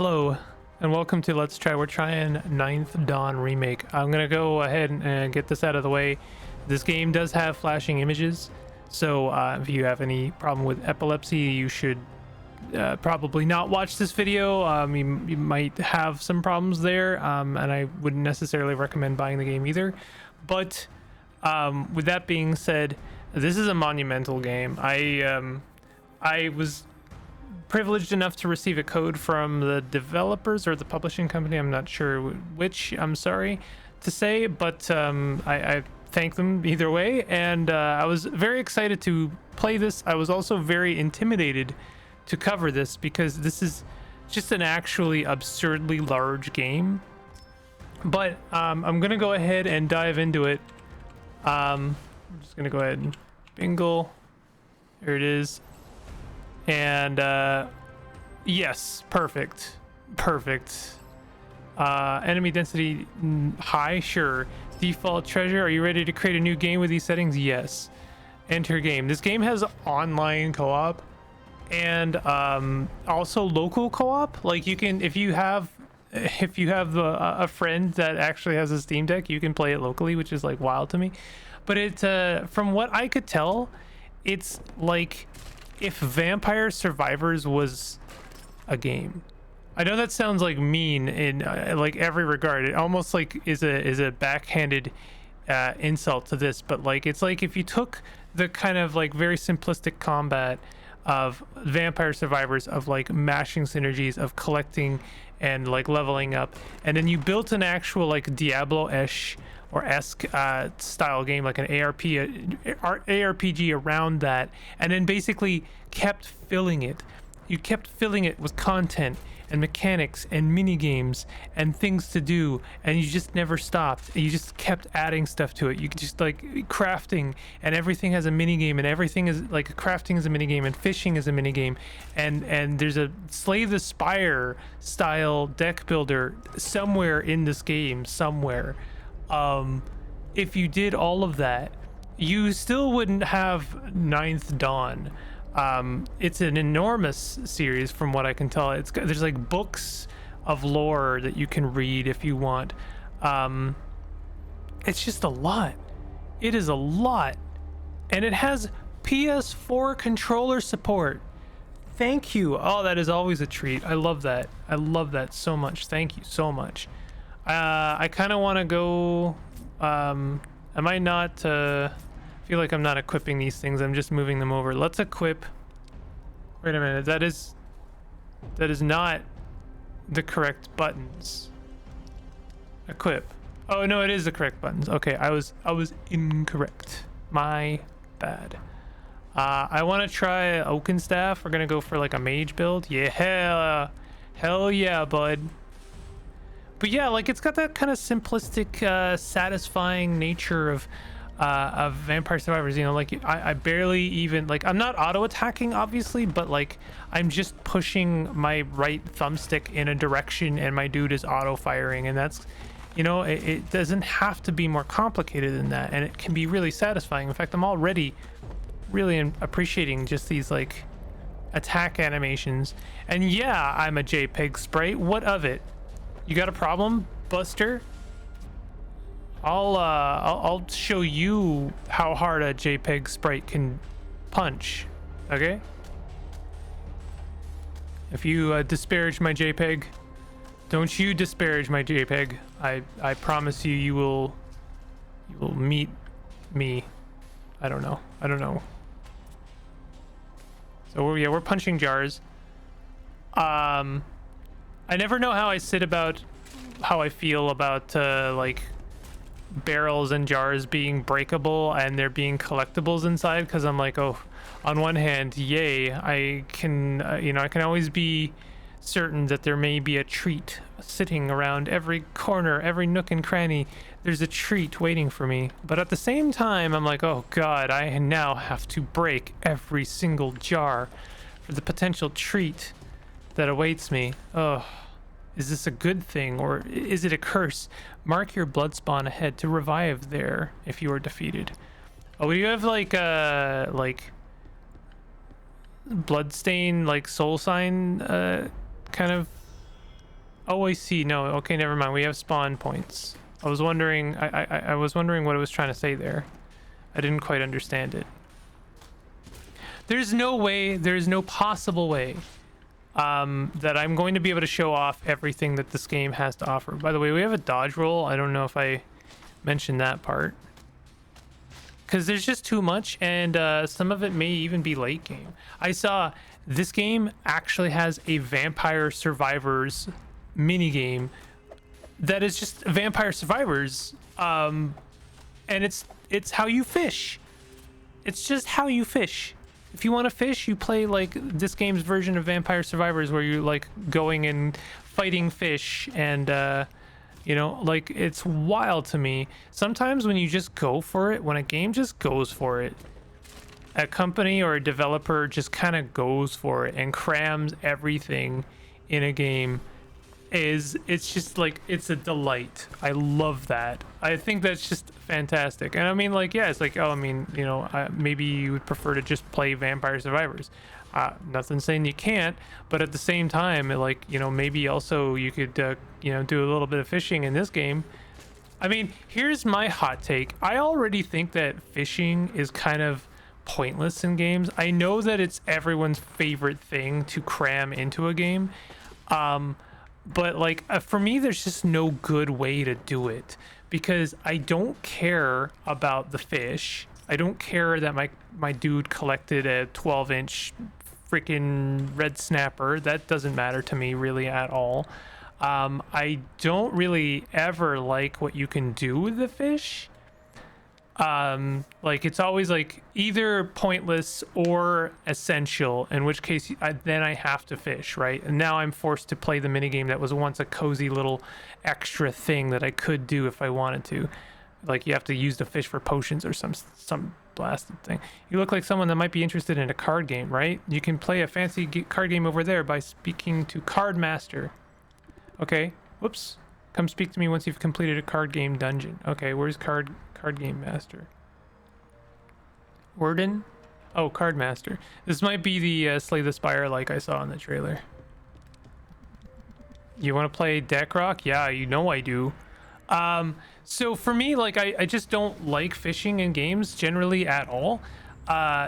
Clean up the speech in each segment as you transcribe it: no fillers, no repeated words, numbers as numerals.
Hello and welcome to Let's Try. We're trying Ninth Dawn Remake. I'm gonna go ahead and get this out of the way. This game does have flashing images, so if you have any problem with epilepsy, you should probably not watch this video. You might have some problems there, and I wouldn't necessarily recommend buying the game either. But with that being said, this is a monumental game. I was privileged enough to receive a code from the developers or the publishing company. I'm not sure which, I'm sorry to say, but I thank them either way. And I was very excited to play this. I was also very intimidated to cover this because this is just an actually absurdly large game. But I'm gonna go ahead and dive into it. I'm just gonna go ahead and bingle. There it is. And yes, perfect. Enemy density high, sure. Default treasure. Are you ready to create a new game with these settings? Yes. Enter game. This game has online co-op and also local co-op. Like you can, if you have a friend that actually has a Steam Deck, you can play it locally, which is like wild to me. But it from what I could tell, it's like if Vampire Survivors was a game. I know that sounds like mean in like every regard. It almost like is a backhanded insult to this, but like it's like if you took the kind of like very simplistic combat of Vampire Survivors, of like mashing synergies, of collecting and like leveling up, and then you built an actual like Diablo-ish or esque style game, like an ARPG around that, and then basically kept filling it. You kept filling it with content and mechanics and mini games and things to do, and you just never stopped. You just kept adding stuff to it. You could just like crafting, and everything has a mini game, and everything is like crafting is a mini game, and fishing is a mini game, and there's a Slay the Spire style deck builder somewhere in this game somewhere. If you did all of that, you still wouldn't have Ninth Dawn. It's an enormous series from what I can tell. There's like books of lore that you can read if you want. It's just a lot. It is a lot. And it has PS4 controller support. Thank you. Oh, that is always a treat. I love that. I love that so much. Thank you so much. I kind of want to go, I might not feel like I'm not equipping these things. I'm just moving them over. Let's equip. Wait a minute. That is not the correct buttons. Equip. Oh no, it is the correct buttons. Okay, I was incorrect. My bad. I want to try Oakenstaff. We're gonna go for like a mage build. Yeah, hell yeah, bud. But yeah, like it's got that kind of simplistic, satisfying nature of Vampire Survivors. You know, like I barely even like, I'm not auto attacking obviously, but like I'm just pushing my right thumbstick in a direction and my dude is auto firing, and that's, you know, it doesn't have to be more complicated than that, and it can be really satisfying. In fact, I'm already really appreciating just these like attack animations. And yeah, I'm a JPEG sprite. What of it? You got a problem, Buster? I'll show you how hard a JPEG sprite can punch. Okay? If you disparage my JPEG, don't you disparage my JPEG. I promise you, you will meet me. I don't know. So we're punching jars. I never know how I feel about like barrels and jars being breakable and there being collectibles inside, because I'm like, oh, on one hand, yay, I can I can always be certain that there may be a treat sitting around every corner, every nook and cranny. There's a treat waiting for me. But at the same time, I'm like, oh god, I now have to break every single jar for the potential treat that awaits me. Oh, is this a good thing or is it a curse? Mark your blood spawn ahead to revive there if you are defeated. Oh, we have like bloodstain, like soul sign kind of Oh, I see. No, okay, never mind. We have spawn points. I was wondering. I was wondering what it was trying to say there. I didn't quite understand it. There's no way. There's no possible way that I'm going to be able to show off everything that this game has to offer. By the way, we have a dodge roll. I don't know if I mentioned that part, because there's just too much, and some of it may even be late game. I saw this game actually has a Vampire Survivors minigame that is just Vampire Survivors, and it's how you fish. It's just how you fish. If you want to fish, you play like this game's version of Vampire Survivors, where you're like going and fighting fish, and you know, like, it's wild to me. Sometimes when you just go for it, when a game just goes for it, a company or a developer just kind of goes for it and crams everything in a game, it's just like, it's a delight. I love that. I think that's just fantastic. And I mean, like, yeah, it's like, oh, I mean, you know, maybe you would prefer to just play Vampire Survivors. Nothing saying you can't, but at the same time, like, you know, maybe also you could you know, do a little bit of fishing in this game. I mean, here's my hot take. I already think that fishing is kind of pointless in games. I know that it's everyone's favorite thing to cram into a game, but like, for me, there's just no good way to do it, because I don't care about the fish. I don't care that my dude collected a 12-inch freaking red snapper. That doesn't matter to me really at all. I don't really ever like what you can do with the fish. Like, it's always like either pointless or essential, in which case then I have to fish, right? And now I'm forced to play the minigame that was once a cozy little extra thing that I could do if I wanted to. Like, you have to use the fish for potions or some blasted thing. You look like someone that might be interested in a card game, right? You can play a fancy card game over there by speaking to Card Master. Okay, whoops. Come speak to me once you've completed a card game dungeon. Okay, where's card game master? Warden? Oh, card master. This might be the Slay the Spire like I saw in the trailer. You want to play deck rock? Yeah, you know I do. So for me, like, I just don't like fishing in games generally at all.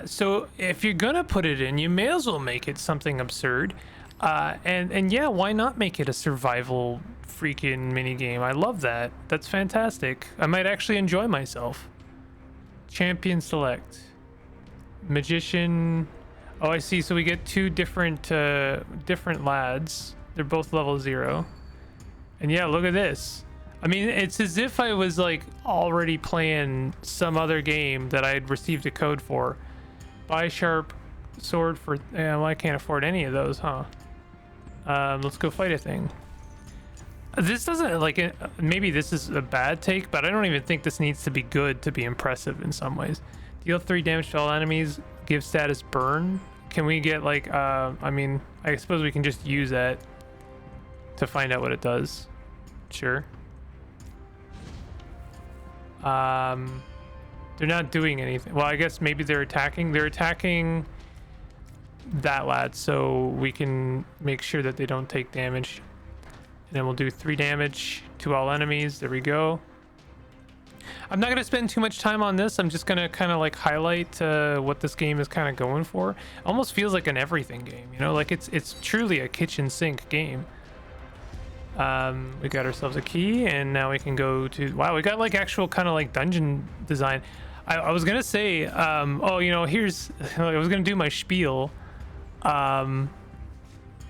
So if you're gonna put it in, you may as well make it something absurd. And yeah, why not make it a survival freaking mini game? I love that. That's fantastic. I might actually enjoy myself. Champion select. Magician. Oh, I see. So we get two different lads. They're both level 0. And yeah, look at this. I mean, it's as if I was like already playing some other game that I had received a code for. Buy sharp sword for, well, I can't afford any of those, huh? Let's go fight a thing. This doesn't, like, maybe this is a bad take, but I don't even think this needs to be good to be impressive in some ways. Deal 3 damage to all enemies, give status burn. Can we get like, I mean, I suppose we can just use that to find out what it does. Sure. They're not doing anything. Well, I guess maybe they're attacking. They're attacking that lad, so we can make sure that they don't take damage. And then we'll do 3 damage to all enemies. There we go. I'm not going to spend too much time on this. I'm just going to kind of like highlight what this game is kind of going for. Almost feels like an everything game, you know, like it's truly a kitchen sink game. We got ourselves a key, and now we can go to, wow, we got like actual kind of like dungeon design. I was gonna say, oh, you know, here's, I was gonna do my spiel. Now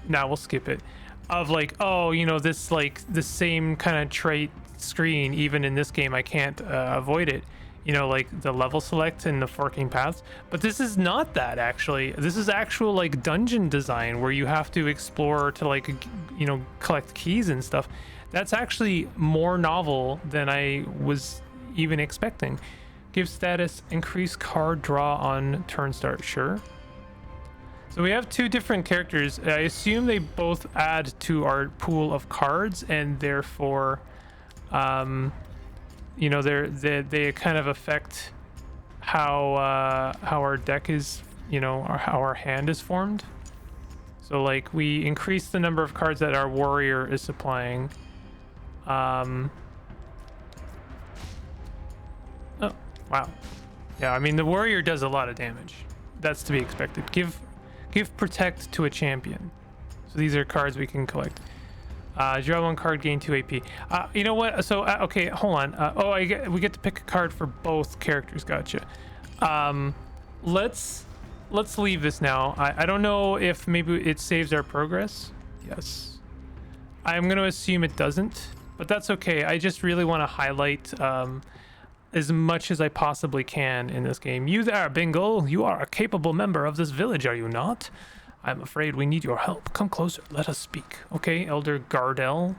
we'll skip it. Of like, oh, you know, this like the same kind of trait screen, even in this game I can't avoid it, you know, like the level select and the forking paths. But this is not that, actually. This is actual like dungeon design where you have to explore to like, you know, collect keys and stuff. That's actually more novel than I was even expecting. Give status, increase card draw on turn start. Sure. So we have 2 different characters. I assume they both add to our pool of cards, and therefore, you know, they kind of affect how our deck is, you know, or how our hand is formed. So like we increase the number of cards that our warrior is supplying. Oh, wow. Yeah, I mean the warrior does a lot of damage. That's to be expected. Give protect to a champion. So these are cards we can collect. Draw 1 card, gain 2 AP. You know what? So okay, hold on. We get to pick a card for both characters. Gotcha. Let's leave this now. I don't know if maybe it saves our progress. Yes. I'm gonna assume it doesn't, but that's okay. I just really want to highlight as much as I possibly can in this game. You there, Bingle. You are a capable member of this village, are you not? I'm afraid we need your help. Come closer. Let us speak. Okay, Elder Gardel.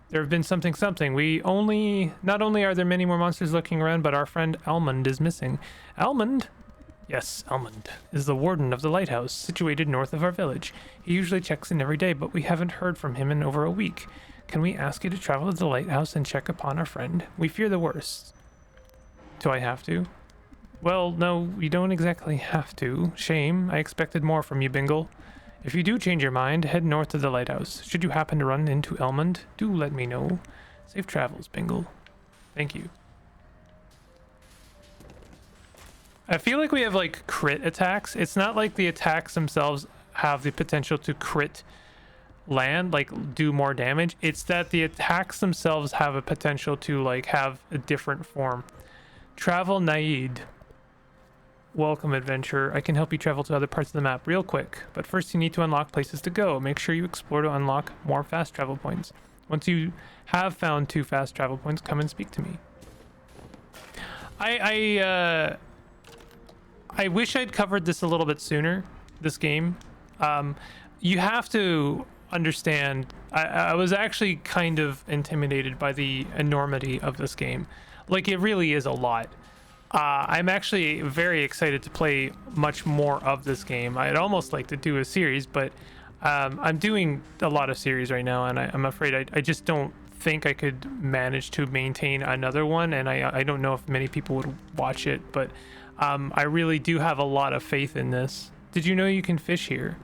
There have been something. Not only are there many more monsters looking around, but our friend Elmond is missing. Elmond? Yes, Elmond is the warden of the Lighthouse, situated north of our village. He usually checks in every day, but we haven't heard from him in over a week. Can we ask you to travel to the Lighthouse and check upon our friend? We fear the worst. Do I have to? Well, no, you don't exactly have to. Shame. I expected more from you, Bingle. If you do change your mind, head north to the Lighthouse. Should you happen to run into Elmond, do let me know. Safe travels, Bingle. Thank you. I feel like we have like crit attacks. It's not like the attacks themselves have the potential to crit land, like do more damage. It's that the attacks themselves have a potential to like have a different form. Travel Naid. Welcome, adventurer. I can help you travel to other parts of the map real quick, but first you need to unlock places to go. Make sure you explore to unlock more fast travel points. Once you have found 2 fast travel points, come and speak to me. I wish I'd covered this a little bit sooner, this game. You have to understand, I was actually kind of intimidated by the enormity of this game. Like, it really is a lot. I'm actually very excited to play much more of this game. I'd almost like to do a series, but I'm doing a lot of series right now, and I'm afraid I just don't think I could manage to maintain another one, and I don't know if many people would watch it, but I really do have a lot of faith in this. Did you know you can fish here?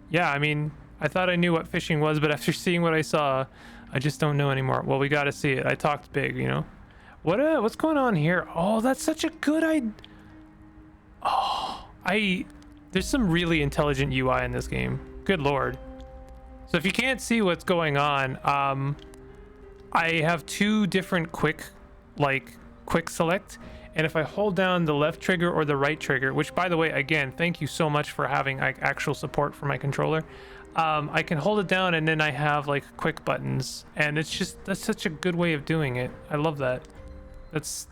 Yeah, I mean, I thought I knew what fishing was, but after seeing what I saw, I just don't know anymore. Well, we got to see it. I talked big, you know? What's going on here? Oh, that's such a good idea. Oh, there's some really intelligent UI in this game. Good lord. So if you can't see what's going on, I have 2 different quick select, and if I hold down the left trigger or the right trigger, which by the way, again, thank you so much for having actual support for my controller. I can hold it down and then I have like quick buttons, and that's such a good way of doing it. I love that. That's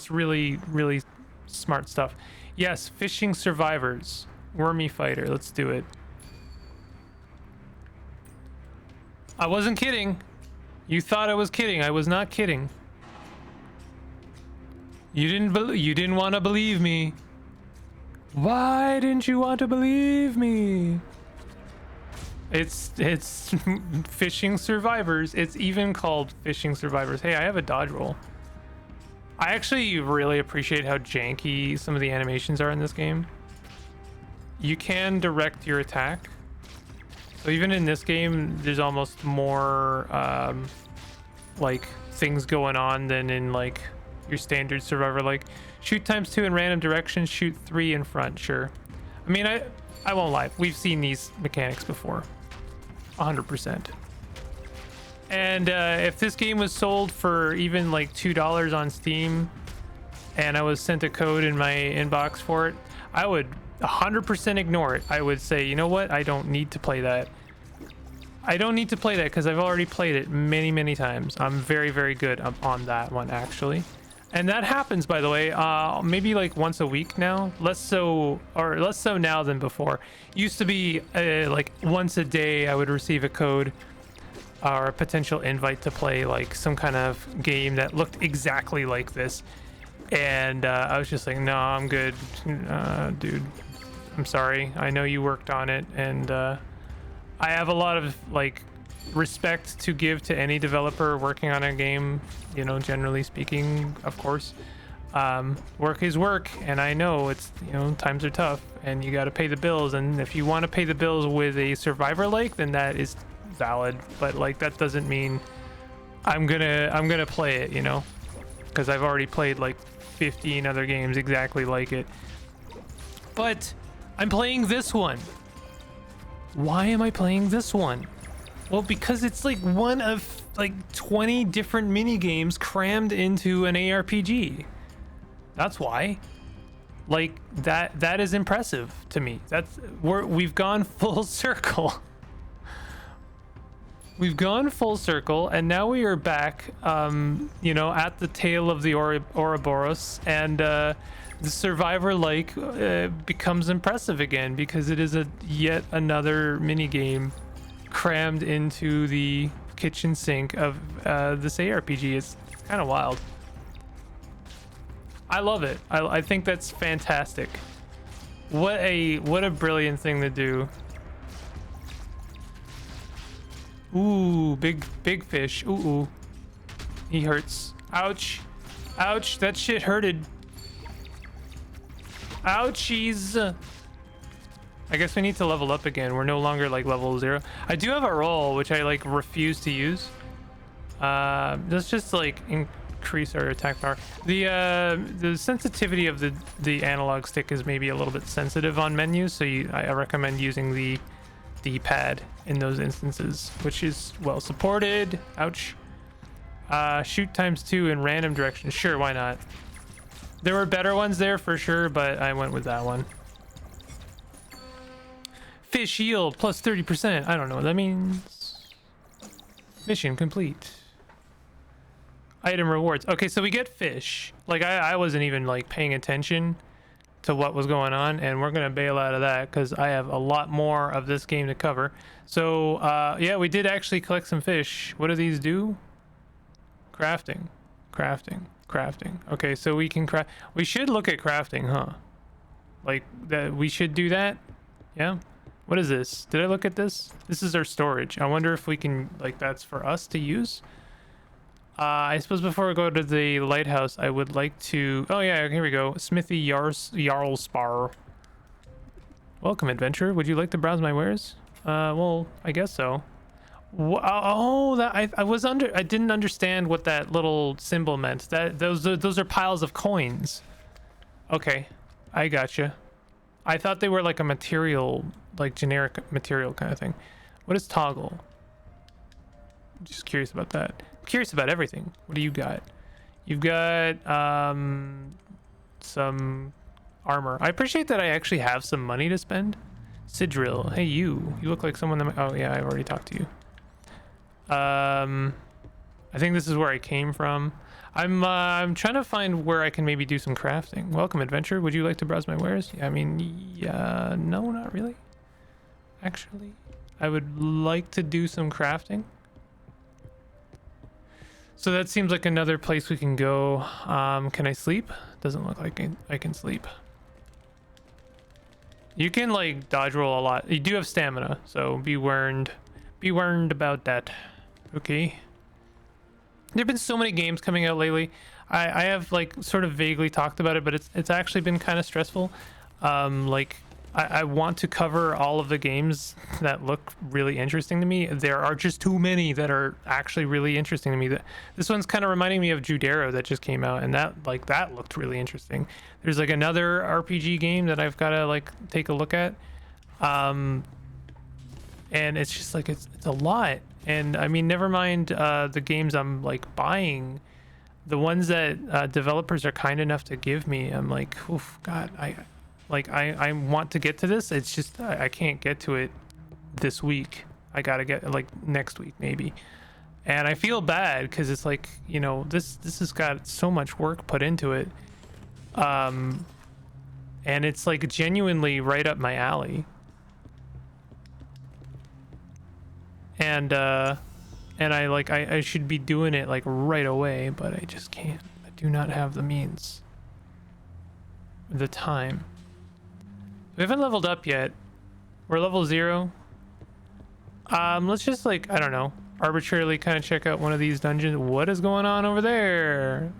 really, really smart stuff. Yes, fishing survivors, wormy fighter. Let's do it. I wasn't kidding. You thought I was kidding. I was not kidding. You didn't want to believe me. Why didn't you want to believe me? It's fishing survivors. It's even called fishing survivors. Hey, I have a dodge roll. I actually really appreciate how janky some of the animations are in this game. You can direct your attack. So even in this game, there's almost more like things going on than in like your standard survivor. Like shoot ×2 in random directions, shoot 3 in front. Sure. I mean, I won't lie. We've seen these mechanics before. 100%. And if this game was sold for even like $2 on Steam and I was sent a code in my inbox for it, I would 100% ignore it. I would say, you know what? I don't need to play that. I don't need to play that because I've already played it many, many times. I'm very, very good on that one, actually. And that happens, by the way, maybe like once a week now. Less so now than before. Used to be like once a day I would receive a code or a potential invite to play like some kind of game that looked exactly like this. And I was just like, no, I'm good, dude. I'm sorry. I know you worked on it, and I have a lot of like respect to give to any developer working on a game, you know, generally speaking, of course. Work is work, and I know it's, you know, times are tough, and you got to pay the bills. And if you want to pay the bills with a survivor like, then that is valid. But like that doesn't mean I'm gonna play it, you know, because I've already played like 15 other games exactly like it. But I'm playing this one. Why am I playing this one? Well, because it's like one of like 20 different mini games crammed into an ARPG. That's why. Like that is impressive to me. We've gone full circle. We've gone full circle, and now we are back, you know, at the tail of the Ouroboros, and the survivor-like becomes impressive again because it is yet another mini game crammed into the kitchen sink of this ARPG. It's kind of wild. I love it. I think that's fantastic. What a brilliant thing to do. Ooh, big fish. Ooh. He hurts. Ouch. Ouch, that shit hurted. Ouchies. I guess we need to level up again. We're no longer like level 0. I do have a roll, which I like refuse to use. Let's just like increase our attack power. The sensitivity of the analog stick is maybe a little bit sensitive on menus, so I recommend using the D-pad in those instances, which is well supported. Ouch. Shoot +2 in random directions. Sure, why not? There were better ones there for sure, but I went with that one. Fish yield plus 30%. I don't know what that means. Mission complete. Item rewards. Okay, so we get fish. Like I wasn't even like paying attention to what was going on, and we're gonna bail out of that because I have a lot more of this game to cover. So yeah, we did actually collect some fish. What do these do? Crafting. Okay, so we can craft. We should look at crafting, huh? Like that, we should do that. Yeah. What is this? Did I look at this? This is our storage. I wonder if we can, like, that's for us to use. I suppose before we go to the lighthouse, I would like to... Oh yeah, here we go. Smithy Jarlspar. Welcome, adventurer. Would you like to browse my wares? Well, I guess so. Oh, that I didn't understand what that little symbol meant. Those are piles of coins. Okay, I gotcha. I thought they were like a material, like generic material kind of thing. What is toggle? I'm just curious about that. I'm curious about everything. What do you got? You've got some armor. I appreciate that I actually have some money to spend. Sidrill. Hey, you look like someone that oh yeah, I've already talked to you. I think this is where I came from. I'm trying to find where I can maybe do some crafting. Welcome, adventurer. Would you like to browse my wares? I mean, yeah, no, not really. Actually, I would like to do some crafting. So that seems like another place we can go. Can I sleep? Doesn't look like I can sleep. You can like dodge roll a lot. You do have stamina, so be warned about that. Okay. There've been so many games coming out lately. I have like sort of vaguely talked about it, but it's actually been kind of stressful. Like I want to cover all of the games that look really interesting to me. There are just too many that are actually really interesting to me. This one's kind of reminding me of Judero that just came out, and that looked really interesting. There's like another RPG game that I've got to like take a look at. And it's just like it's a lot. And I mean, never mind the games I'm like buying, the ones that developers are kind enough to give me. I'm like, oof, God, I want to get to this. It's just I can't get to it this week. I gotta get like next week maybe. And I feel bad because it's like, you know, this has got so much work put into it, and it's like genuinely right up my alley. And I should be doing it like right away, but I just can't. I do not have the means, the time. We haven't leveled up yet. We're level 0. Let's just like, I don't know, arbitrarily kind of check out one of these dungeons. What is going on over there?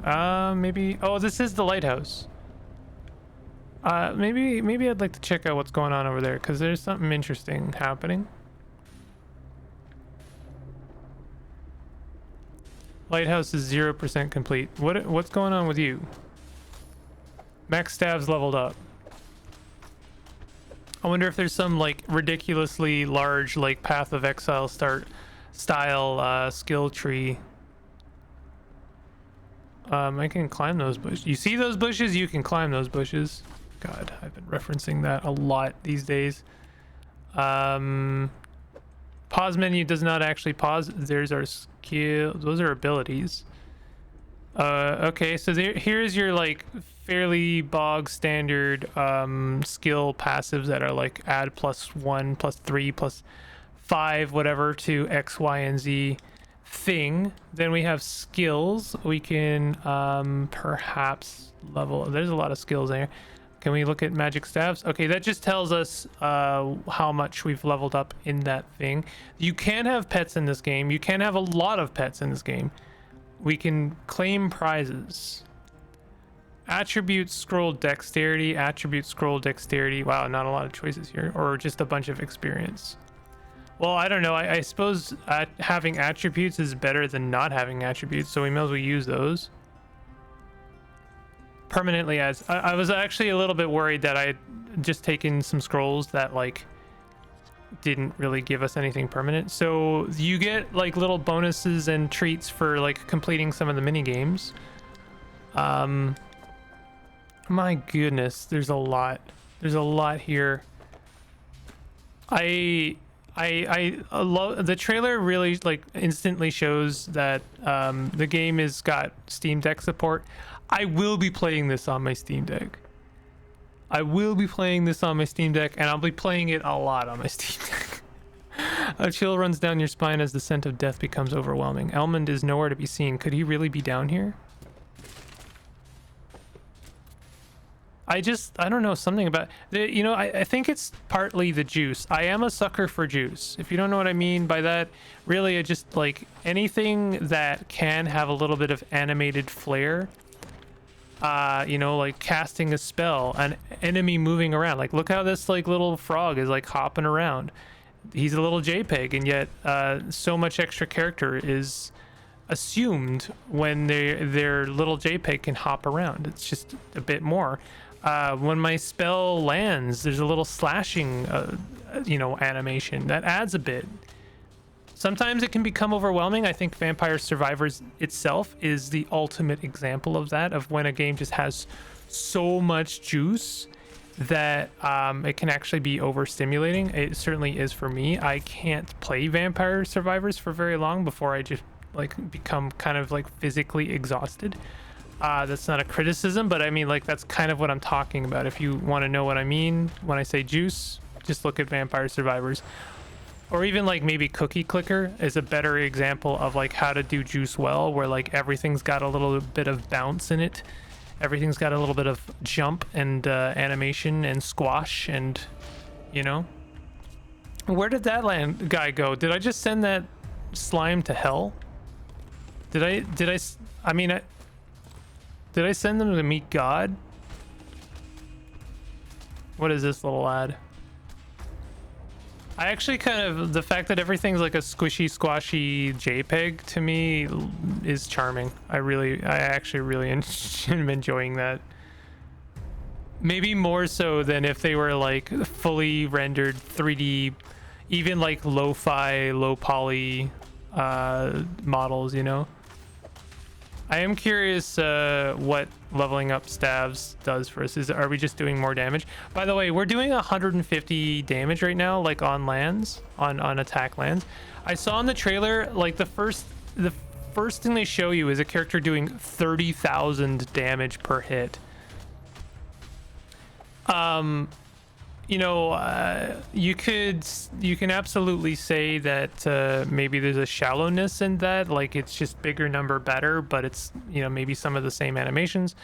Maybe, oh, this is the lighthouse. Maybe I'd like to check out what's going on over there, because there's something interesting happening. Lighthouse is 0% complete. What's going on with you? Max stabs leveled up. I wonder if there's some like ridiculously large like Path of Exile style skill tree. I can climb those bushes. You see those bushes? You can climb those bushes. God, I've been referencing that a lot these days. Pause menu does not actually pause. There's our skill. Those are abilities. Okay, so here's your like fairly bog standard skill passives that are like add +1, +3, +5, whatever to X, Y, and Z thing. Then we have skills. We can perhaps level. There's a lot of skills there. Can we look at magic staves? Okay, that just tells us how much we've leveled up in that thing. You can have pets in this game. You can have a lot of pets in this game. We can claim prizes. Attribute scroll dexterity, attribute scroll dexterity. Wow, not a lot of choices here. Or just a bunch of experience. Well, I don't know. I suppose having attributes is better than not having attributes, so we may as well use those. Permanently adds. I was actually a little bit worried that I had just taken some scrolls that like didn't really give us anything permanent. So you get like little bonuses and treats for like completing some of the mini games. My goodness, there's a lot. There's a lot here. I love the trailer. Really like instantly shows that the game has got Steam Deck support. I will be playing this on my Steam Deck. I will be playing this on my Steam Deck, and I'll be playing it a lot on my Steam Deck. A chill runs down your spine as the scent of death becomes overwhelming. Elmond is nowhere to be seen. Could he really be down here? I don't know, something about you know, I think it's partly the juice. I am a sucker for juice. If you don't know what I mean by that, really I just like anything that can have a little bit of animated flair. You know, like casting a spell, an enemy moving around. Like look how this like little frog is like hopping around. He's a little JPEG, and yet so much extra character is assumed when their little JPEG can hop around. It's just a bit more. When my spell lands, there's a little slashing, you know, animation that adds a bit. Sometimes it can become overwhelming. I think Vampire Survivors itself is the ultimate example of that, of when a game just has so much juice that it can actually be overstimulating. It certainly is for me. I can't play Vampire Survivors for very long before I just like become kind of like physically exhausted. That's not a criticism, but I mean like that's kind of what I'm talking about. If you want to know what I mean when I say juice, just look at Vampire Survivors. Or even like maybe Cookie Clicker is a better example of like how to do juice well, where like everything's got a little bit of bounce in it. Everything's got a little bit of jump and animation and squash, and you know. Where did that guy go? Did I just send that slime to hell? Did I send them to meet God? What is this little ad? I actually kind of, the fact that everything's like a squishy squashy JPEG to me is charming. I actually really am enjoying that. Maybe more so than if they were like fully rendered 3D, even like lo-fi, low poly models, you know? I am curious what leveling up staves does for us. Are we just doing more damage? By the way, we're doing 150 damage right now, like on lands, on attack lands. I saw in the trailer, like the first thing they show you is a character doing 30,000 damage per hit. You know, you can absolutely say that maybe there's a shallowness in that, like it's just bigger number better, but it's, you know, maybe some of the same animations.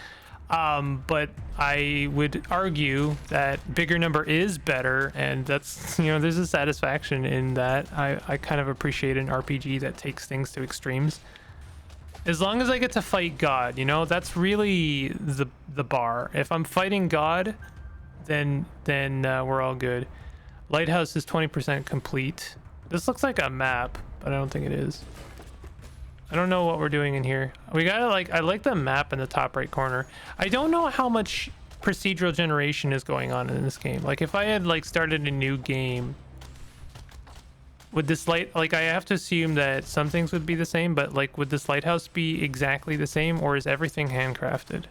But I would argue that bigger number is better, and that's, you know, there's a satisfaction in that. I kind of appreciate an RPG that takes things to extremes. As long as I get to fight God, you know, that's really the bar. If I'm fighting God, then we're all good. Lighthouse is 20% complete. This looks like a map, but I don't think it is. I don't know what we're doing in here. We gotta I like the map in the top right corner. I don't know how much procedural generation is going on in this game. Like if I had started a new game, would this I have to assume that some things would be the same, but would this lighthouse be exactly the same, or is everything handcrafted?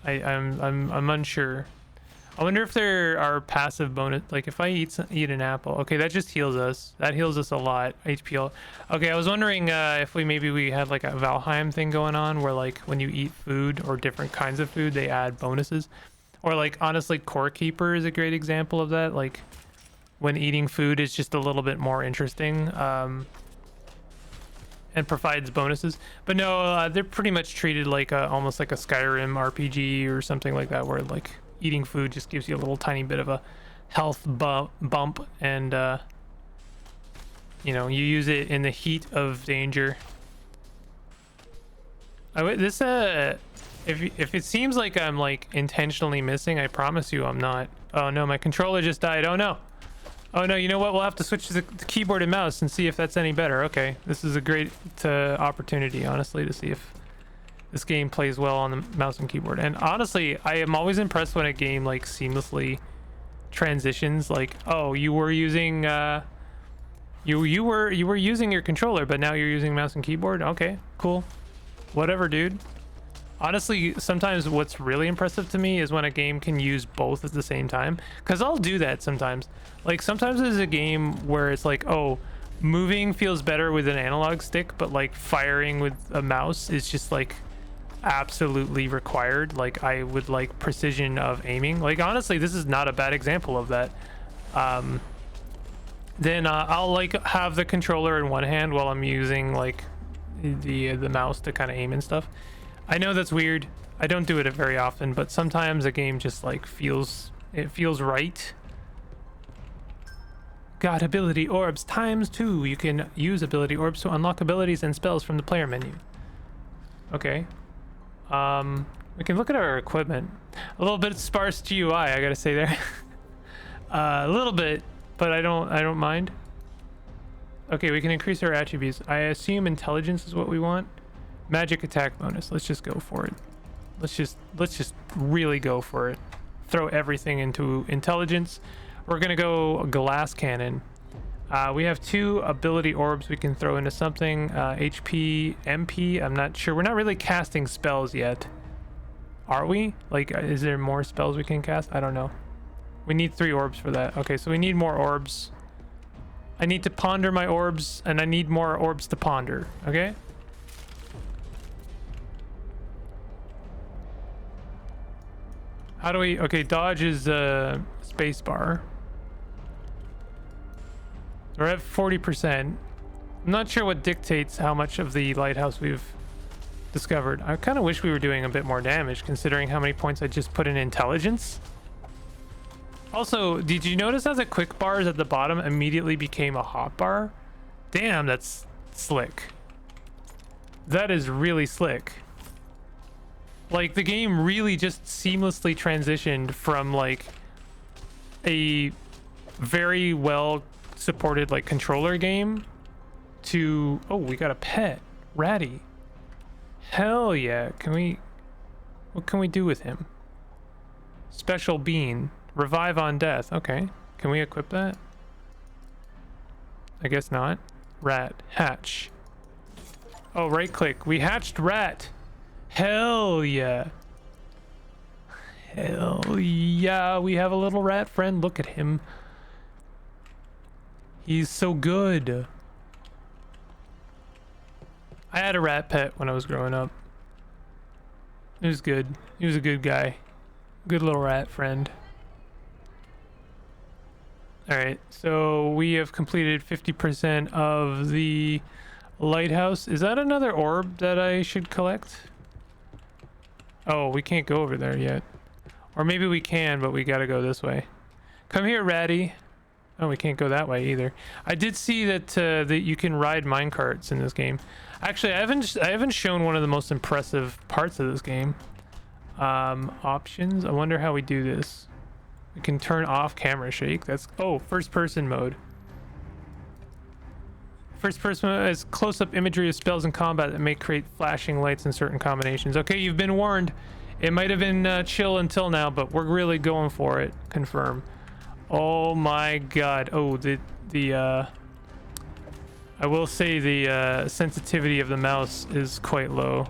I'm unsure. I wonder if there are passive bonus, if I eat an apple. Okay, that just heals us. That heals us a lot. HP. Okay, I was wondering if maybe we had a Valheim thing going on where when you eat food or different kinds of food, they add bonuses. Or honestly, Core Keeper is a great example of that. When eating food is just a little bit more interesting and provides bonuses. But no, they're pretty much treated almost like a Skyrim RPG or something like that, where eating food just gives you a little tiny bit of a health bump, and you know, you use it in the heat of danger. If it seems like I'm intentionally missing, I promise you I'm not. Oh no, my controller just died. Oh no. Oh no, you know what? We'll have to switch to the keyboard and mouse and see if that's any better. Okay, this is a great opportunity, honestly, to see if this game plays well on the mouse and keyboard. And honestly, I am always impressed when a game seamlessly transitions. Oh, you were using you were using your controller, but now you're using mouse and keyboard. Okay, cool, whatever, dude. Honestly, sometimes what's really impressive to me is when a game can use both at the same time, because I'll do that sometimes. Sometimes there's a game where it's oh, moving feels better with an analog stick, but firing with a mouse is just absolutely required. I would precision of aiming. Honestly, this is not a bad example of that. Then I'll have the controller in one hand while I'm using the mouse to kind of aim and stuff. I know that's weird. I don't do it very often, but sometimes a game just feels right. Got ability orbs ×2. You can use ability orbs to unlock abilities and spells from the player menu. Okay. We can look at our equipment. A little bit sparse GUI, I gotta say there. A little bit, but I don't mind. Okay, we can increase our attributes. I assume intelligence is what we want. Magic attack bonus. Let's just go for it. Let's just really go for it. Throw everything into intelligence. We're gonna go glass cannon. We have 2 ability orbs we can throw into something. HP, MP. I'm not sure. We're not really casting spells yet, are we? Is there more spells we can cast? I don't know. We need 3 orbs for that. Okay, so we need more orbs. I need to ponder my orbs, and I need more orbs to ponder. Okay. How do we... Okay, dodge is space bar. We're at 40%. I'm not sure what dictates how much of the lighthouse we've discovered. I kind of wish we were doing a bit more damage, considering how many points I just put in intelligence. Also, did you notice how the quick bars at the bottom immediately became a hot bar? Damn, that's slick. That is really slick. The game really just seamlessly transitioned from a very well supported controller game to... Oh, we got a pet. Ratty. Hell yeah. What can we do with him? Special bean. Revive on death. Okay. Can we equip that? I guess not. Rat. Hatch. Oh, right click. We hatched rat. Hell yeah. Hell yeah. We have a little rat friend. Look at him. He's so good. I had a rat pet when I was growing up. It was good. He was a good guy. Good little rat friend. Alright, so we have completed 50% of the lighthouse. Is that another orb that I should collect? Oh, we can't go over there yet. Or maybe we can, but we gotta go this way. Come here, Ratty. Oh, we can't go that way either. I did see that that you can ride minecarts in this game. Actually, I haven't shown one of the most impressive parts of this game. Options. I wonder how we do this. We can turn off camera shake. That's, oh, first person mode. First person is close-up imagery of spells in combat that may create flashing lights in certain combinations. Okay, you've been warned. It might have been chill until now, but we're really going for it. Confirm. Oh my god. Oh, I will say the sensitivity of the mouse is quite low.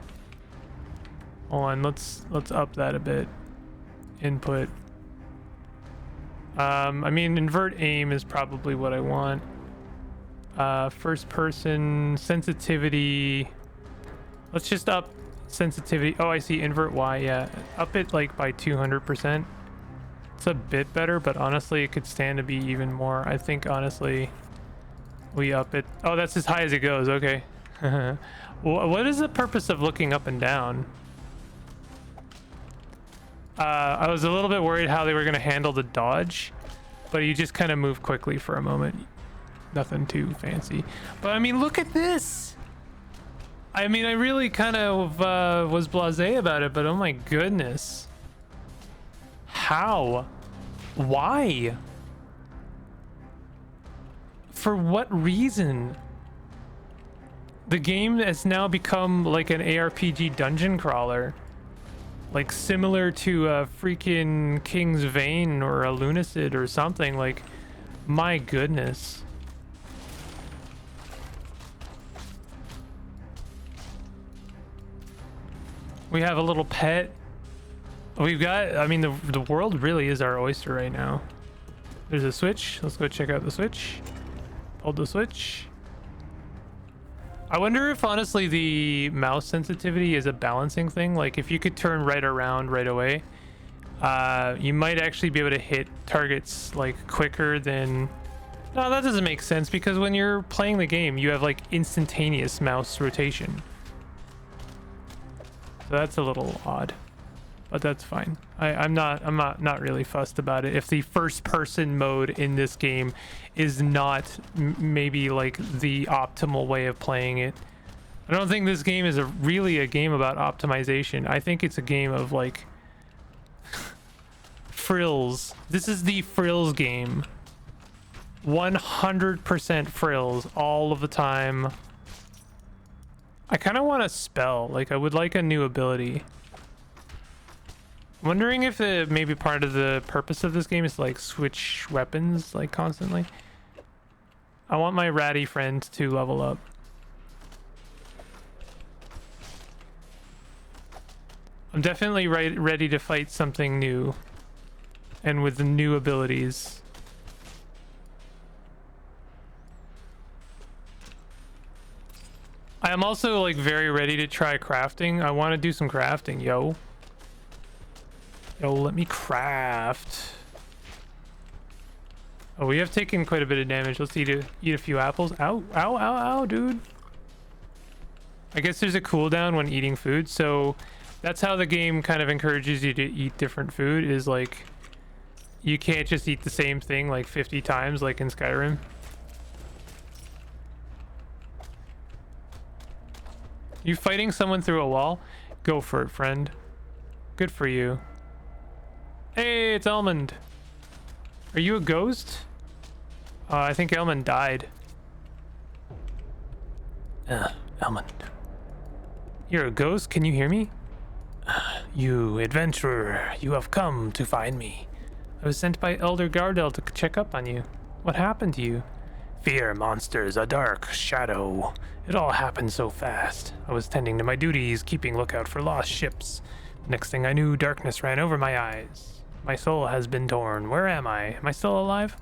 Hold on, let's up that a bit. Input. I mean, invert aim is probably what I want. First person sensitivity. Let's just up sensitivity. Oh, I see, invert Y. Yeah, up it like by 200%. It's a bit better, but honestly it could stand to be even more. I think honestly we up it. Oh, that's as high as it goes. Okay. What is the purpose of looking up and down? I was a little bit worried how they were going to handle the dodge, but you just kind of move quickly for a moment. Nothing too fancy, but I mean, look at this. I mean, I really kind of was blasé about it, but oh my goodness. How? Why? For what reason? The game has now become like an ARPG dungeon crawler. Like similar to a freaking King's Vein or a Lunacid or something. Like, my goodness. We have a little pet. We've got, I mean, the world really is our oyster right now. There's a switch. Let's go check out the switch. Hold the switch. I wonder if honestly the mouse sensitivity is a balancing thing. Like if you could turn right around right away, you might actually be able to hit targets like quicker than... No, that doesn't make sense because when you're playing the game, you have like instantaneous mouse rotation. So that's a little odd, but that's fine. I'm not really fussed about it. If the first person mode in this game is not maybe like the optimal way of playing it, I don't think this game is really a game about optimization. I think it's a game of like frills. This is the frills game. 100% frills all of the time. I kind of want a spell. Like I would like a new ability. Wondering if maybe part of the purpose of this game is to, like, switch weapons like constantly. I want my ratty friend to level up. I'm definitely ready to fight something new and with the new abilities. I am also like very ready to try crafting. I want to do some crafting, yo. Yo, let me craft. Oh, we have taken quite a bit of damage. Let's eat a few apples. Ow, ow, ow, ow, dude. I guess there's a cooldown when eating food, so that's how the game kind of encourages you to eat different food, is like you can't just eat the same thing like 50 times like in Skyrim. You fighting someone through a wall? Go for it, friend. Good for you. Hey, it's Elmond. Are you a ghost? I think Elmond died. Elmond. You're a ghost? Can you hear me? You adventurer, you have come to find me. I was sent by Elder Gardel to check up on you. What happened to you? Fear monsters, a dark shadow. It all happened so fast. I was tending to my duties, keeping lookout for lost ships. Next thing I knew, darkness ran over my eyes. My soul has been torn. Where am I? Am I still alive?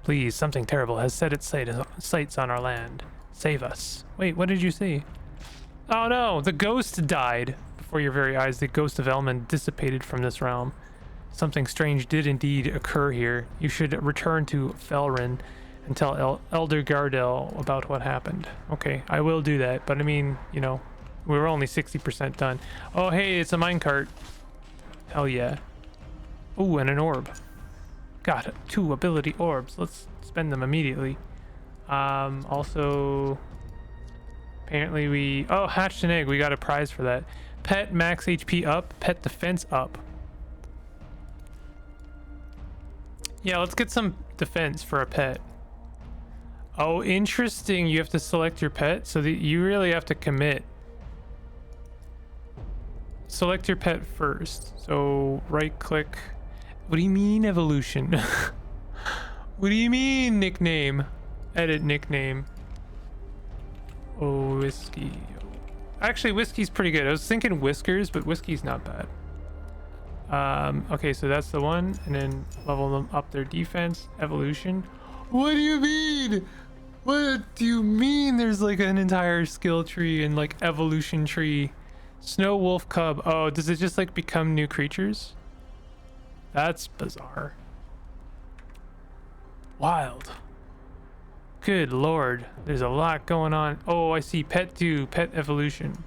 Please, something terrible has set its sights on our land. Save us. Wait, what did you see? Oh no, the ghost died. Before your very eyes, the ghost of Elmond dissipated from this realm. Something strange did indeed occur here. You should return to Felrin and tell Elder Gardel about what happened. Okay, I will do that, but I mean, you know, we were only 60% done. Oh, hey, it's a minecart. Hell yeah. Ooh, and an orb. Got 2 ability orbs. Let's spend them immediately. Also, apparently we... Oh, hatched an egg. We got a prize for that. Pet max HP up, pet defense up. Yeah, let's get some defense for a pet. Oh, interesting. You have to select your pet, so that you really have to commit. Select your pet first. So right click. What do you mean evolution? What do you mean nickname? Edit nickname. Oh, whiskey. Actually, whiskey's pretty good. I was thinking whiskers, but whiskey's not bad. Okay, so that's the one, and then level them up their defense. Evolution. What do you mean? What do you mean there's like an entire skill tree and like evolution tree? Snow wolf cub. Oh, does it just like become new creatures? That's bizarre. Wild. Good lord, there's a lot going on. Oh, I see. Pet 2, pet evolution.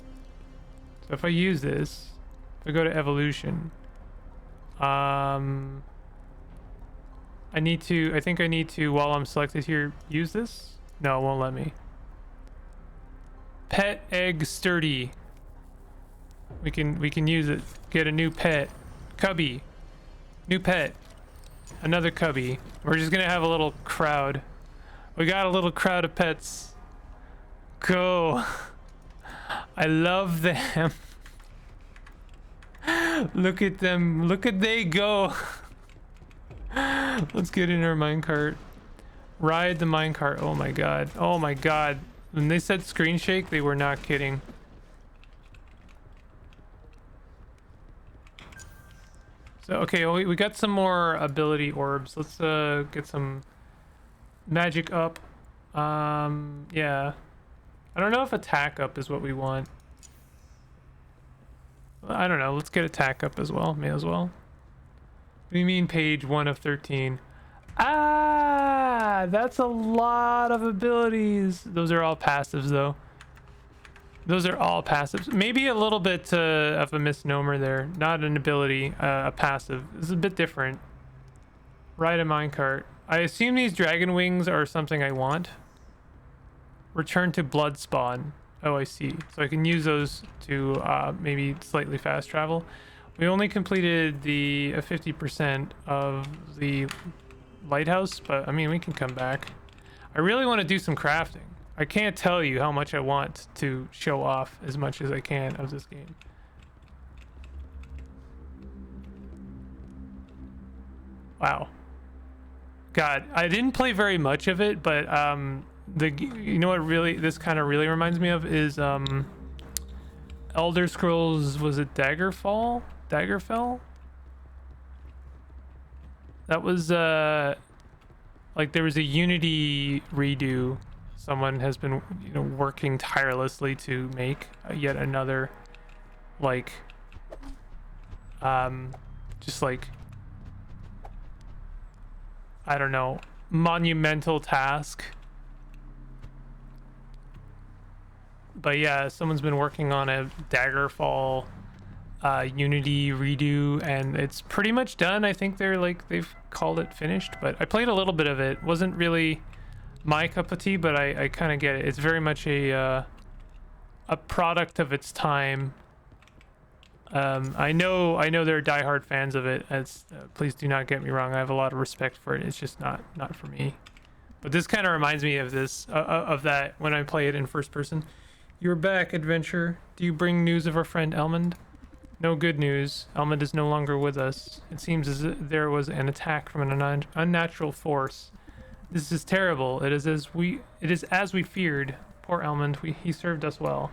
So if I use this, if I go to evolution, I think I need to, while I'm selected here, use this. No, it won't let me. Pet egg sturdy. We can use it. Get a new pet. Cubby. New pet. Another cubby. We're just gonna have a little crowd. We got a little crowd of pets. Go. I love them. Look at them. Look at they go. Let's get in our minecart. Ride the minecart. Oh my god. Oh my god. When they said screen shake, they were not kidding. So, okay, well, we got some more ability orbs. Let's get some magic up. Yeah. I don't know if attack up is what we want. I don't know. Let's get attack up as well. May as well. What do you mean page 1 of 13? Ah, that's a lot of abilities. Those are all passives though. Those are all passives. Maybe a little bit of a misnomer there. Not an ability, a passive. This is a bit different. Ride a minecart. I assume these dragon wings are something I want. Return to blood spawn. Oh, I see. So I can use those to maybe slightly fast travel. We only completed the 50% of the lighthouse, but I mean, we can come back. I really want to do some crafting. I can't tell you how much I want to show off as much as I can of this game. Wow. God, I didn't play very much of it, but you know what really this kind of really reminds me of is Elder Scrolls, was it Daggerfall? Daggerfell? That was like there was a Unity redo. Someone has been, you know, working tirelessly to make yet another, like, just like, I don't know, monumental task. But yeah, someone's been working on a Daggerfall Unity redo, and it's pretty much done. I think they've called it finished, but I played a little bit of it. Wasn't really my cup of tea, but I kind of get it. It's very much a product of its time. I know there are diehard fans of it. Please do not get me wrong. I have a lot of respect for it. It's just not for me. But this kind of reminds me of this of that when I play it in first person. You're back, adventure. Do you bring news of our friend Elmond? No good news. Elmond is no longer with us. It seems as if there was an attack from an unnatural force. This is terrible. It is as we feared. Poor Elmond. He served us well.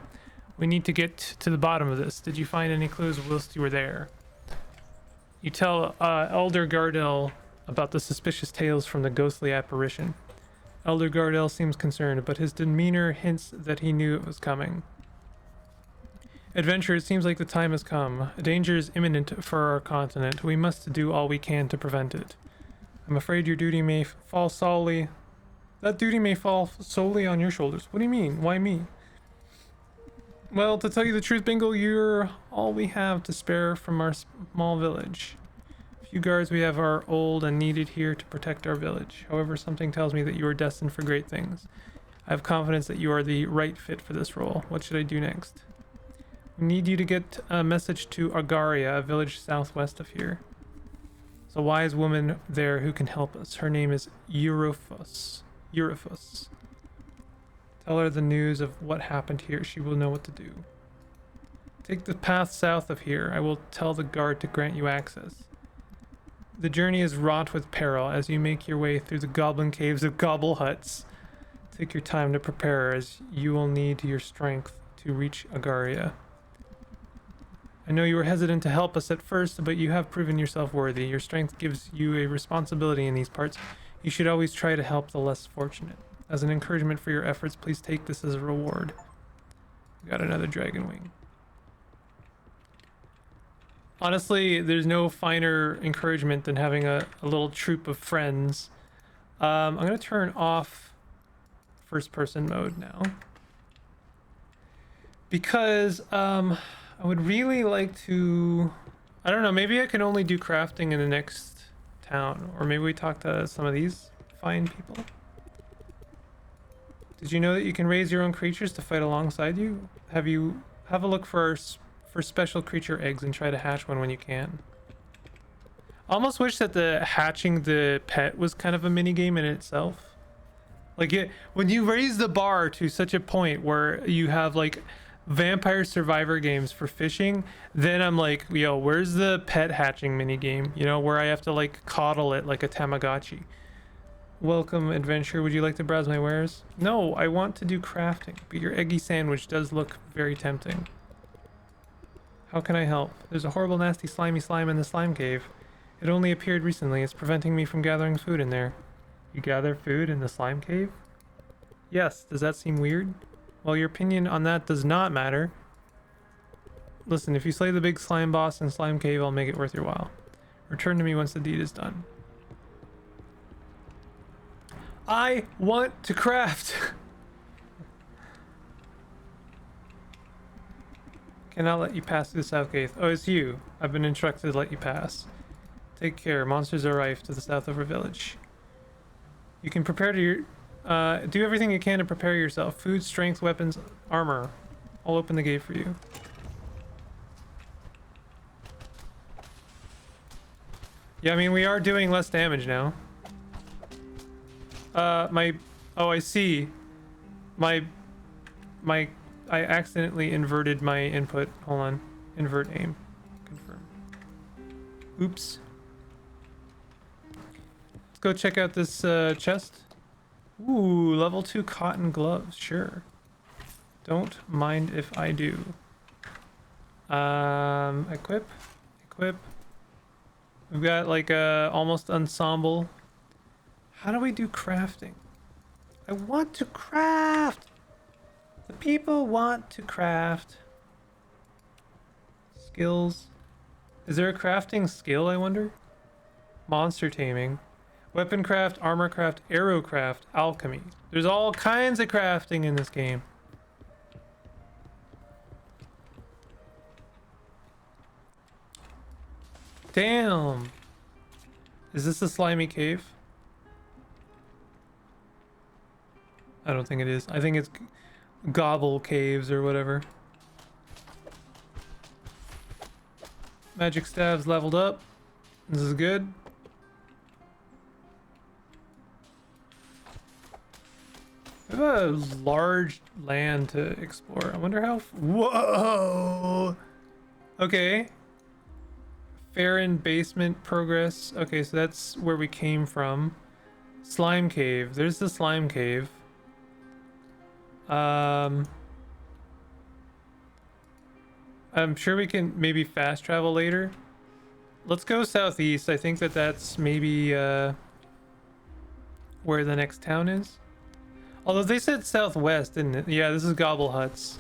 We need to get to the bottom of this. Did you find any clues whilst you were there? You tell Elder Gardel about the suspicious tales from the ghostly apparition. Elder Gardel seems concerned, but his demeanor hints that he knew it was coming. Adventure, it seems like the time has come. Danger is imminent for our continent. We must do all we can to prevent it. I'm afraid your duty may fall solely... That duty may fall solely on your shoulders. What do you mean? Why me? Well, to tell you the truth, Bingo, you're all we have to spare from our small village. Few guards we have are old and needed here to protect our village. However, something tells me that you are destined for great things. I have confidence that you are the right fit for this role. What should I do next? We need you to get a message to Agaria, a village southwest of here. There's a wise woman there who can help us. Her name is Eurofus. Eurofus. Tell her the news of what happened here. She will know what to do. Take the path south of here. I will tell the guard to grant you access. The journey is wrought with peril as you make your way through the goblin caves of Gobble Huts. Take your time to prepare, as you will need your strength to reach Agaria. I know you were hesitant to help us at first, but you have proven yourself worthy. Your strength gives you a responsibility in these parts. You should always try to help the less fortunate. As an encouragement for your efforts, please take this as a reward. We got another dragon wing. Honestly, there's no finer encouragement than having a little troop of friends. I'm going to turn off first person mode now. Because I would really like to... I don't know, maybe I can only do crafting in the next town. Or maybe we talk to some of these fine people. Did you know that you can raise your own creatures to fight alongside you? Have a look for special creature eggs and try to hatch one when you can. I almost wish that the hatching the pet was kind of a mini game in itself. Like when you raise the bar to such a point where you have like Vampire Survivor games for fishing, then I'm like, yo, where's the pet hatching mini game? You know, where I have to like coddle it like a Tamagotchi. Welcome, adventure. Would you like to browse my wares? No, I want to do crafting, but your eggy sandwich does look very tempting. How can I help? There's a horrible, nasty, slimy slime in the slime cave. It only appeared recently. It's preventing me from gathering food in there. You gather food in the slime cave? Yes. Does that seem weird? Well, your opinion on that does not matter. Listen, if you slay the big slime boss in slime cave, I'll make it worth your while. Return to me once the deed is done. I want to craft. Cannot let you pass through the south gate. Oh, it's you. I've been instructed to let you pass. Take care. Monsters are rife to the south of our village. You can prepare to your... do everything you can to prepare yourself. Food, strength, weapons, armor. I'll open the gate for you. Yeah, I mean, we are doing less damage now. Oh, I see. I accidentally inverted my input. Hold on. Invert aim. Confirm. Oops. Let's go check out this chest. Ooh, level 2 cotton gloves. Sure. Don't mind if I do. Equip. Equip. We've got like a almost ensemble. How do we do crafting? I want to craft! The people want to craft. Skills. Is there a crafting skill, I wonder? Monster taming. Weapon craft, armor craft, arrow craft, alchemy. There's all kinds of crafting in this game. Damn! Is this a slimy cave? I don't think it is. I think it's Gobble Caves or whatever. Magic staves leveled up. This is good. We have a large land to explore. I wonder how... Whoa! Okay. Farron basement progress. Okay, so that's where we came from. Slime cave. There's the slime cave. I'm sure we can maybe fast travel later. Let's go southeast. I think that's maybe where the next town is. Although they said southwest, didn't it? Yeah, this is Gobble Huts.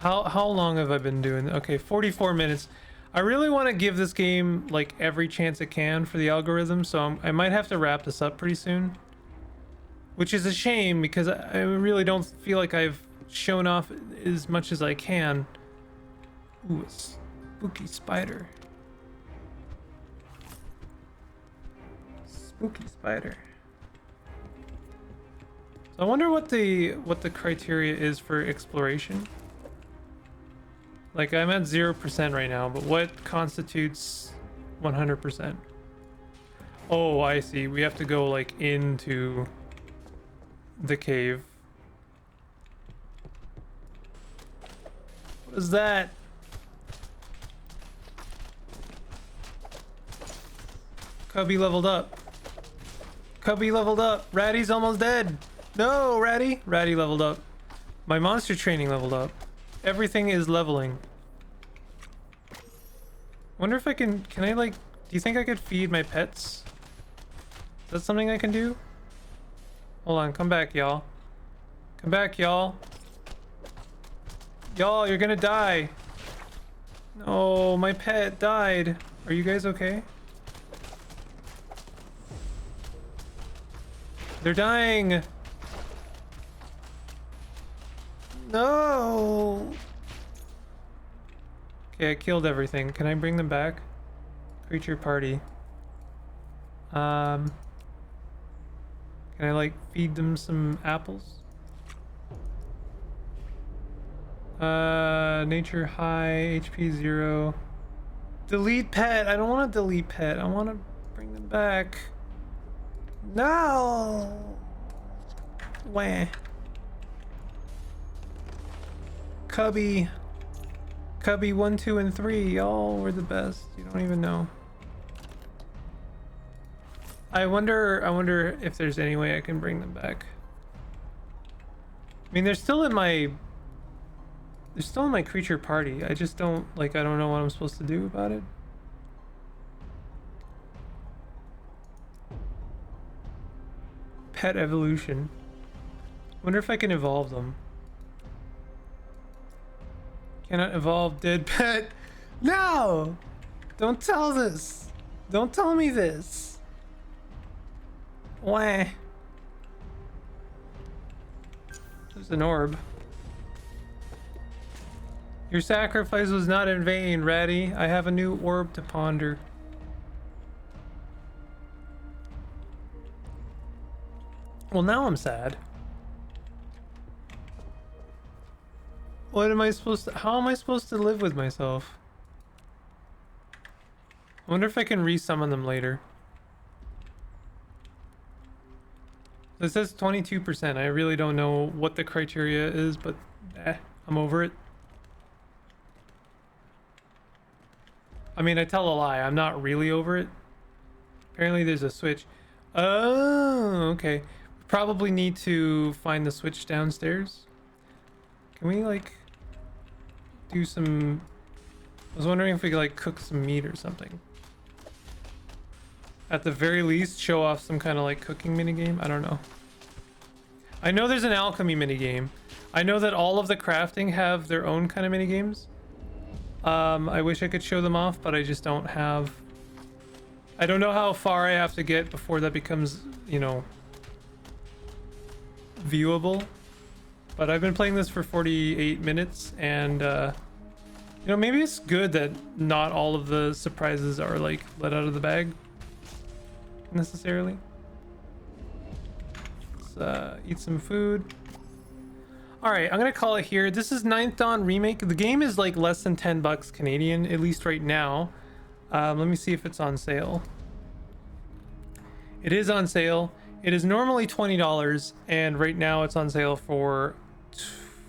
How long have I been doing? Okay, 44 minutes. I really want to give this game like every chance it can for the algorithm, so I might have to wrap this up pretty soon. Which is a shame because I really don't feel like I've shown off as much as I can. Ooh, a spooky spider. Spooky spider. I wonder what the criteria is for exploration. Like I'm at 0% right now, but what constitutes 100%? Oh, I see. We have to go like into the cave. What is that? Cubby leveled up. Cubby leveled up. Ratty's almost dead. No, Ratty. Ratty leveled up. My monster training leveled up. Everything is leveling. Wonder if I can I like, do you think I could feed my pets? Is that something I can do? Hold on, come back, y'all. Come back, y'all. Y'all, you're gonna die. No, my pet died. Are you guys okay? They're dying. No. Okay, I killed everything. Can I bring them back? Creature party. Can I like feed them some apples? Nature high, HP 0. Delete pet. I don't want to delete pet. I want to bring them back. No. Wah. Cubby. Cubby 1, 2, and 3. Y'all were the best. You don't even know. I wonder if there's any way I can bring them back. I mean, they're still in my creature party. I just don't like, I don't know what I'm supposed to do about it. Pet evolution. Wonder if I can evolve them. Cannot evolve dead pet. No! Don't tell this. Don't tell me this. Wah. There's an orb. Your sacrifice was not in vain, Ratty. I have a new orb to ponder. Well, now I'm sad. What am I supposed to... How am I supposed to live with myself? I wonder if I can re-summon them later. It says 22%. I really don't know what the criteria is, but I'm over it. I mean, I tell a lie. I'm not really over it. Apparently there's a switch. Oh, okay. Probably need to find the switch downstairs. Can we like do some... I was wondering if we could like cook some meat or something. At the very least, show off some kind of like cooking minigame. I don't know. I know there's an alchemy minigame. I know that all of the crafting have their own kind of minigames. I wish I could show them off, but I just don't have... I don't know how far I have to get before that becomes, you know, viewable. But I've been playing this for 48 minutes, and you know, maybe it's good that not all of the surprises are like let out of the bag necessarily. Let's eat some food. All right, I'm gonna call it here. This is Ninth Dawn Remake. The game is like less than 10 bucks Canadian, at least right now. Let me see if it's on sale. It is on sale. It is normally $20, and right now it's on sale for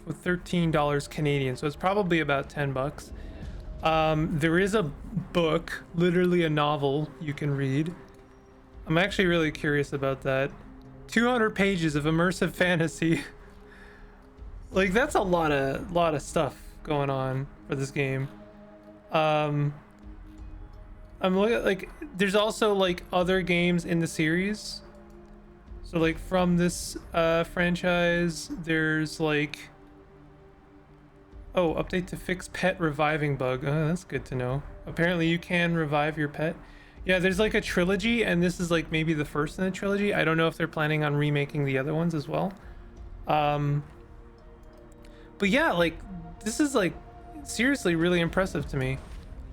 $13 Canadian, so it's probably about 10 bucks. There is a book, literally a novel you can read. I'm actually really curious about that. 200 pages of immersive fantasy. Like, that's a lot of stuff going on for this game. I'm looking at, like, there's also like other games in the series. So like from this franchise, there's like, oh, update to fix pet reviving bug. That's good to know. Apparently you can revive your pet. Yeah, there's like a trilogy, and this is like maybe the first in the trilogy. I don't know if they're planning on remaking the other ones as well. But yeah, like this is like seriously really impressive to me.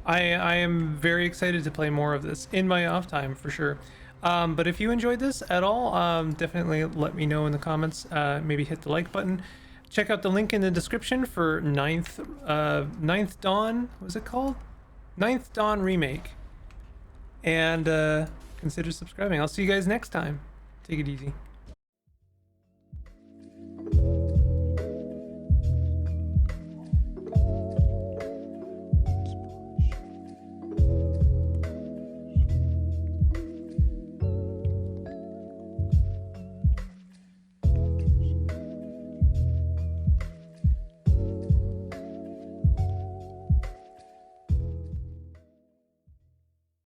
I am very excited to play more of this in my off time for sure. But if you enjoyed this at all, definitely let me know in the comments. Maybe hit the like button. Check out the link in the description for Ninth Dawn. What was it called? Ninth Dawn Remake. And consider subscribing. I'll see you guys next time. Take it easy.